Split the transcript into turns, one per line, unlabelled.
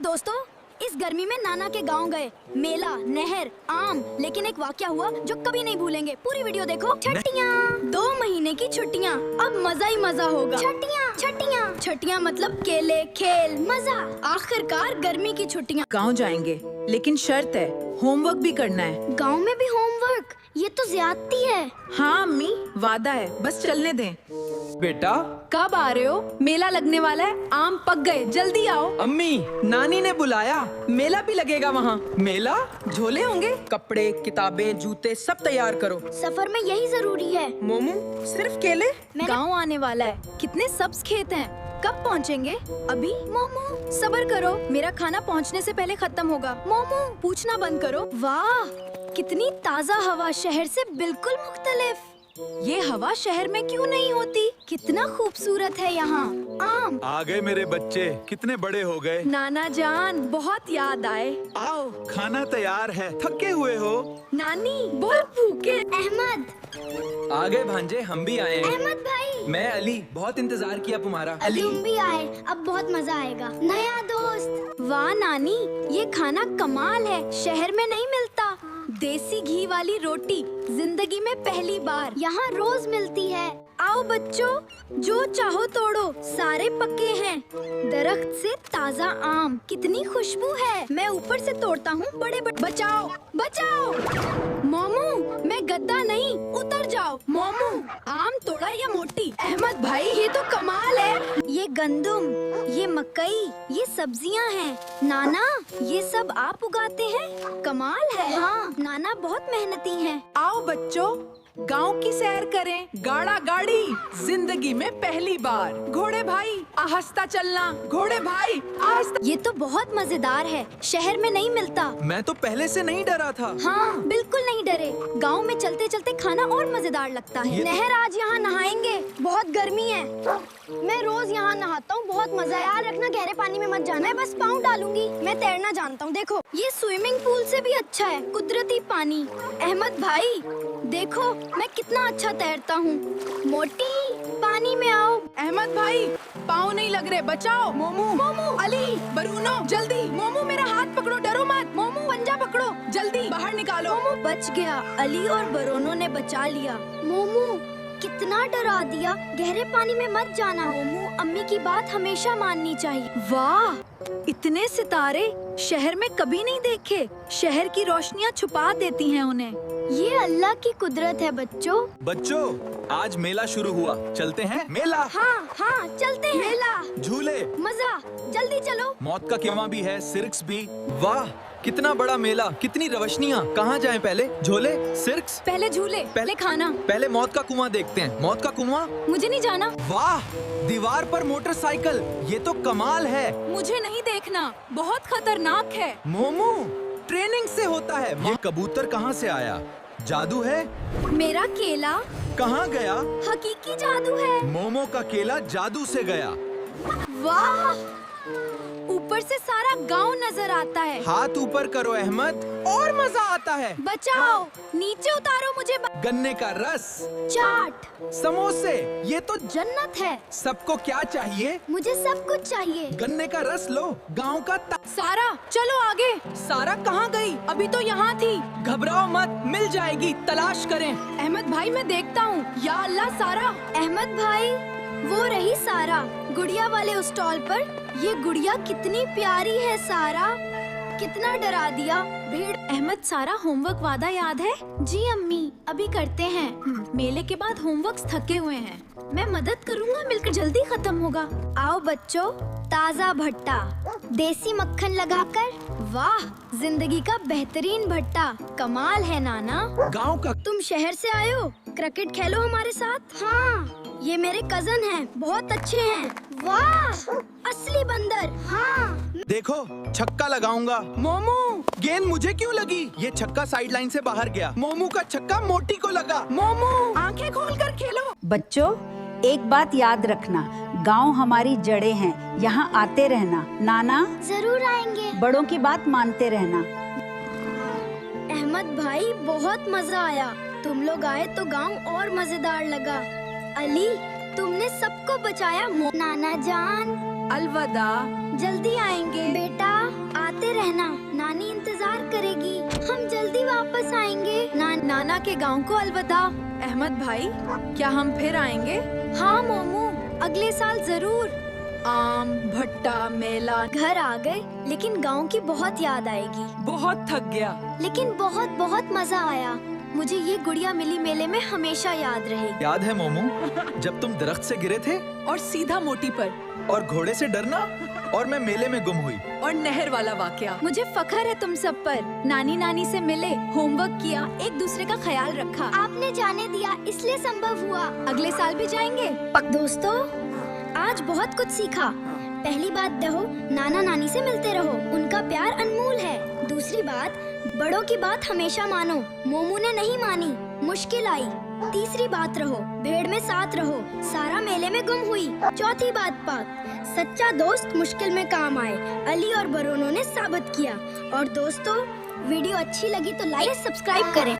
दोस्तों, इस गर्मी में नाना के गांव गए, मेला, नहर, आम, लेकिन एक वाकया हुआ जो कभी नहीं भूलेंगे। पूरी वीडियो देखो। छुट्टियाँ, 2 महीने की छुट्टियाँ, अब मजा ही मजा होगा। छुट्टियाँ, छुट्टियाँ, छुट्टियाँ मतलब केले, खेल, मजा। आखिरकार गर्मी की छुट्टियाँ।
गांव जाएंगे, लेकिन शर्त है, होमवर्क भी करना है।
गांव में भी होमवर्क? ये तो ज्यादती है।
हाँ अम्मी, वादा है, बस चलने दें।
बेटा,
कब आ रहे हो? मेला लगने वाला है, आम पक गए, जल्दी आओ।
अम्मी, नानी ने बुलाया, मेला भी लगेगा वहाँ। मेला?
झोले होंगे?
कपड़े, किताबें, जूते सब तैयार करो।
सफर में यही जरूरी है।
मोमू, सिर्फ केले?
गांव आने वाला है, कितने सब्ज खेत हैं। कब पहुँचेंगे? अभी? मोमो, सब्र करो, मेरा खाना पहुँचने से पहले खत्म होगा। मोमो, पूछना बंद करो।
वाह, कितनी ताज़ा हवा, शहर से बिल्कुल मुख्तलिफ।
ये हवा शहर में क्यों नहीं होती?
कितना खूबसूरत है यहाँ। आम।
आ गए मेरे बच्चे, कितने बड़े हो गए।
नाना जान, बहुत याद आए।
आओ, खाना तैयार है। थके हुए हो?
नानी, बहुत भूखे।
अहमद।
आ गए भांजे, हम भी आए हैं।
अहमद भाई।
मैं अली, बहुत इंतजार किया तुम्हारा। अली,
तुम भी आए, अब बहुत मजा आएगा। नया दोस्त। वाह नानी, ये खाना कमाल है, शहर में नहीं मिलता।
देसी घी वाली रोटी, जिंदगी में पहली बार।
यहाँ रोज मिलती है।
आओ बच्चों, जो चाहो तोड़ो, सारे पके हैं।
दरख्त से ताज़ा आम, कितनी खुशबू है।
मैं ऊपर से तोड़ता हूँ, बड़े बड़े। बचाओ, बचाओ। मोमू, मैं गद्दा नहीं, उतर जाओ। मोमू, आम तोड़ा या मोटी? अहमद भाई, ये तो कमाल है।
ये गंदुम, ये मकई, ये सब्जियाँ हैं। नाना, ये सब आप उगाते हैं? कमाल है। हाँ, नाना बहुत मेहनती हैं।
आओ बच्चों, गांव की सैर करें। गाड़ा गाड़ी, जिंदगी में पहली बार। घोड़े भाई, आहिस्ता चलना। घोड़े भाई, आहिस्ता।
ये तो बहुत मजेदार है, शहर में नहीं मिलता।
मैं तो पहले से नहीं डरा था।
हाँ, बिल्कुल नहीं डरे। गांव में चलते चलते खाना और मजेदार लगता है। नहर, आज यहाँ नहाएंगे, बहुत गर्मी है। मैं रोज यहाँ नहाता हूँ, बहुत मजा है। याद रखना, गहरे पानी में मत जाना है, बस पाँव डालूंगी। मैं तैरना जानता हूँ। देखो, ये स्विमिंग पूल से भी अच्छा है, कुदरती पानी। अहमद भाई, देखो मैं कितना अच्छा तैरता हूँ। मोटी, पानी में आओ।
अहमद भाई, पाँव नहीं लग रहे, बचाओ। मोमू, मोमू, अली, बरूनो, जल्दी। मोमू, मेरा हाथ पकड़ो, डरो मत। मोमू, पंजा पकड़ो, जल्दी बाहर निकालो।
मोमू बच गया, अली और बरोनो ने बचा लिया। मोमू, कितना डरा दिया। गहरे पानी में मत जाना। मोमू, अम्मी की बात हमेशा माननी चाहिए।
वाह, इतने सितारे शहर में कभी नहीं देखे। शहर की रोशनियाँ छुपा देती हैं उन्हें।
ये अल्लाह की कुदरत है बच्चों।
बच्चों, आज मेला शुरू हुआ, चलते हैं मेला।
हाँ हाँ, चलते हैं। मेला,
झूले,
मजा, जल्दी चलो।
मौत का कीमा भी है, सिर्क्स भी।
वाह, कितना बड़ा मेला, कितनी रोशनियाँ। कहाँ जाएं पहले? झोले, सिर्क्स?
पहले झूले, पहले खाना।
पहले मौत का कुआं देखते हैं। मौत का कुआं?
मुझे नहीं जाना।
वाह, दीवार पर मोटरसाइकिल, ये तो कमाल है।
मुझे नहीं देखना, बहुत खतरनाक है।
मोमू, ट्रेनिंग से होता है।
ये कबूतर कहाँ से आया? जादू है?
मेरा केला
कहाँ गया?
हकीकी जादू है।
मोमो का केला जादू से गया।
वाह,
ऊपर से सारा गांव नजर आता है।
हाथ ऊपर करो अहमद, और मजा आता है।
बचाओ, नीचे उतारो मुझे।
गन्ने का रस,
चाट,
समोसे, ये तो
जन्नत है।
सबको क्या चाहिए?
मुझे सब कुछ चाहिए।
गन्ने का रस लो, गांव का
सारा, चलो आगे। सारा कहाँ गई? अभी तो यहाँ थी।
घबराओ मत, मिल जाएगी, तलाश करें।
अहमद भाई, मैं देखता हूँ। या अल्लाह, सारा।
अहमद भाई, वो रही सारा, गुड़िया वाले उस स्टॉल पर। ये गुड़िया कितनी प्यारी है। सारा, कितना डरा दिया। भीड़।
अहमद, सारा होमवर्क वादा याद है?
जी अम्मी, अभी करते हैं।
मेले के बाद होमवर्क थके हुए हैं।
मैं मदद करूँगा, मिलकर जल्दी खत्म होगा। आओ बच्चों, ताज़ा भट्टा, देसी मक्खन लगाकर। वाह, जिंदगी का बेहतरीन भट्टा। कमाल है नाना।
गांव का।
तुम शहर से आए हो, क्रिकेट खेलो हमारे साथ। हाँ, ये मेरे कजन हैं, बहुत अच्छे हैं। वाह, असली बंदर। हाँ।
देखो, छक्का लगाऊंगा। मोमू, गेंद मुझे क्यों लगी? ये छक्का साइड लाइन से बाहर गया। मोमू का छक्का मोटी को लगा।
मोमू, आंखें खोलकर खेलो।
बच्चों, एक बात याद रखना, गांव हमारी जड़ें हैं, यहाँ आते रहना। नाना,
जरूर आएंगे।
बड़ों की बात मानते रहना।
अहमद भाई, बहुत मजा आया। तुम लोग आए तो गांव और मजेदार लगा। अली, तुमने सबको बचाया। नाना जान,
अलविदा।
जल्दी आएंगे। बेटा आते रहना, नानी इंतजार करेगी। हम जल्दी वापस आएंगे।
नाना के गांव को अलविदा। अहमद भाई, क्या हम फिर आएंगे?
हाँ मोमू, अगले साल जरूर।
आम, भट्टा, मेला।
घर आ गए, लेकिन गांव की बहुत याद आएगी।
बहुत थक गया।
लेकिन बहुत बहुत मजा आया। मुझे ये गुड़िया मिली मेले में हमेशा याद रहेगी।
याद है मोमू, जब तुम दरख्त से गिरे थे
और सीधा मोटी पर,
और घोड़े से डरना, और मैं मेले में गुम हुई।
और नहर वाला वाकया। मुझे फख्र है तुम सब पर। नानी नानी से मिले, होमवर्क किया, एक दूसरे का ख्याल रखा।
आपने जाने दिया, इसलिए संभव हुआ।
अगले साल भी जाएंगे।
दोस्तों, आज बहुत कुछ सीखा। पहली बात रहो, नाना नानी से मिलते रहो, उनका प्यार अनमोल है। दूसरी बात, बड़ों की बात हमेशा मानो। मोमू ने नहीं मानी, मुश्किल आई। तीसरी बात रहो, भीड़ में साथ रहो, सारा मेले में गुम हुई। चौथी बात, सच्चा दोस्त मुश्किल में काम आए, अली और बरोनों ने साबित किया। और दोस्तों, वीडियो अच्छी लगी तो लाइक सब्सक्राइब करें।